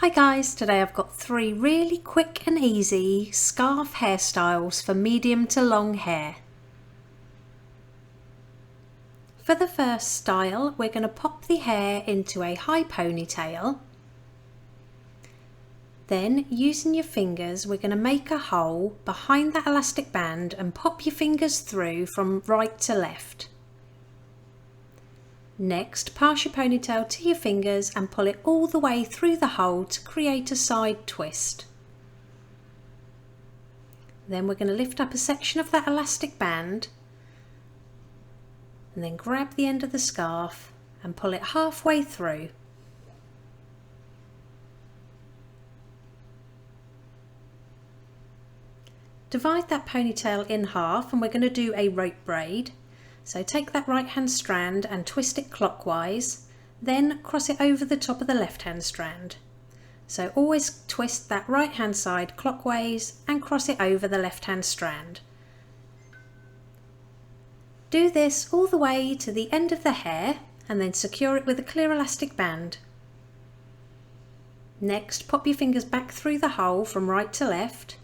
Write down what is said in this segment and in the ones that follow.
Hi guys, today I've got 3 really quick and easy scarf hairstyles for medium to long hair. For the first style, we're going to pop the hair into a high ponytail. Then, using your fingers, we're going to make a hole behind that elastic band and pop your fingers through from right to left. Next, pass your ponytail to your fingers and pull it all the way through the hole to create a side twist. Then we're going to lift up a section of that elastic band and then grab the end of the scarf and pull it halfway through. Divide that ponytail in half and we're going to do a rope braid. So take that right hand strand and twist it clockwise, then cross it over the top of the left hand strand. So always twist that right hand side clockwise and cross it over the left hand strand. Do this all the way to the end of the hair and then secure it with a clear elastic band. Next, pop your fingers back through the hole from right to left.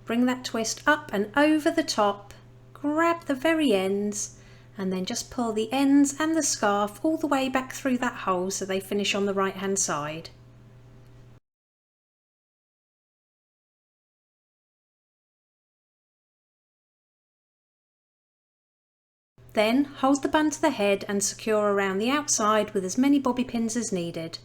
Bring that twist up and over the top. Grab the very ends and then just pull the ends and the scarf all the way back through that hole so they finish on the right hand side. Then hold the bun to the head and secure around the outside with as many bobby pins as needed.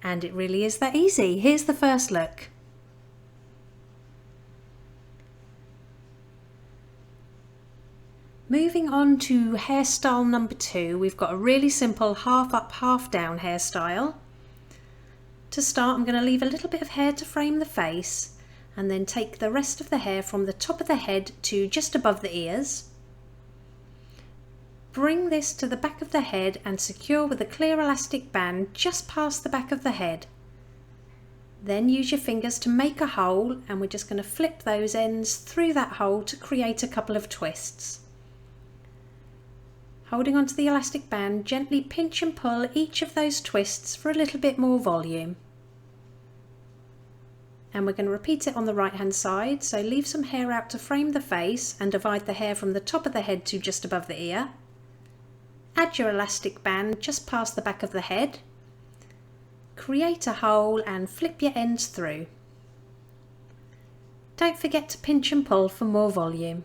And it really is that easy. Here's the first look. Moving on to hairstyle number 2, we've got a really simple half up, half down hairstyle. To start, I'm going to leave a little bit of hair to frame the face and then take the rest of the hair from the top of the head to just above the ears. Bring this to the back of the head and secure with a clear elastic band just past the back of the head. Then use your fingers to make a hole and we're just going to flip those ends through that hole to create a couple of twists. Holding onto the elastic band, gently pinch and pull each of those twists for a little bit more volume. And we're going to repeat it on the right hand side, so leave some hair out to frame the face and divide the hair from the top of the head to just above the ear. Add your elastic band just past the back of the head. Create a hole and flip your ends through. Don't forget to pinch and pull for more volume.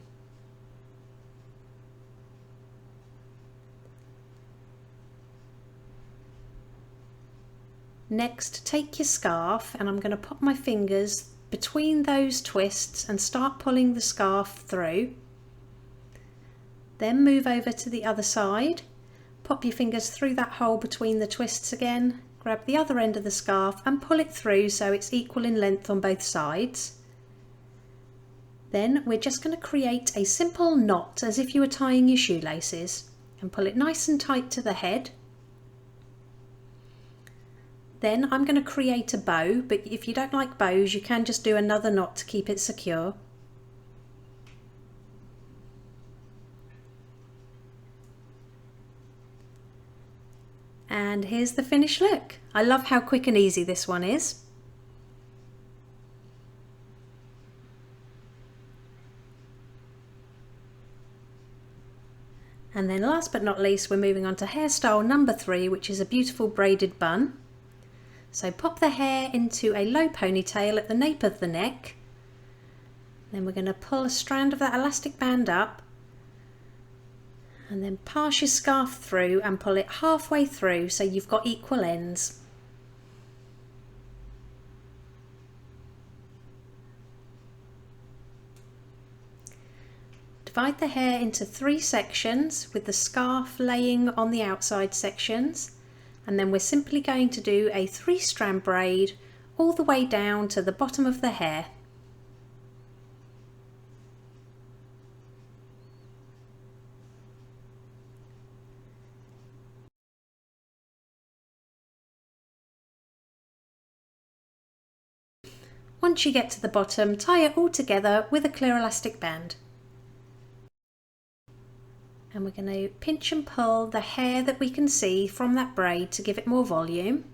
Next, take your scarf and I'm going to pop my fingers between those twists and start pulling the scarf through. Then move over to the other side. Pop your fingers through that hole between the twists again, grab the other end of the scarf and pull it through so it's equal in length on both sides. Then we're just going to create a simple knot as if you were tying your shoelaces and pull it nice and tight to the head. Then I'm going to create a bow, but if you don't like bows you can just do another knot to keep it secure. And here's the finished look. I love how quick and easy this one is. And then last but not least, we're moving on to hairstyle number 3, which is a beautiful braided bun. So pop the hair into a low ponytail at the nape of the neck. Then we're going to pull a strand of that elastic band up and then pass your scarf through and pull it halfway through so you've got equal ends. Divide the hair into 3 sections with the scarf laying on the outside sections, and then we're simply going to do a 3-strand braid all the way down to the bottom of the hair. Once you get to the bottom, tie it all together with a clear elastic band. And we're going to pinch and pull the hair that we can see from that braid to give it more volume.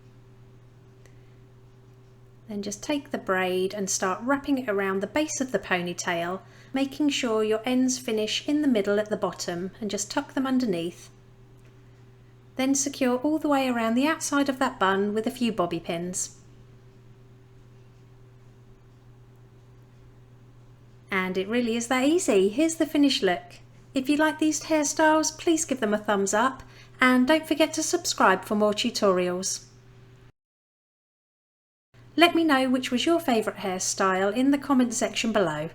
Then just take the braid and start wrapping it around the base of the ponytail, making sure your ends finish in the middle at the bottom, and just tuck them underneath. Then secure all the way around the outside of that bun with a few bobby pins. And it really is that easy. Here's the finished look. If you like these hairstyles, please give them a thumbs up and don't forget to subscribe for more tutorials. Let me know which was your favourite hairstyle in the comment section below.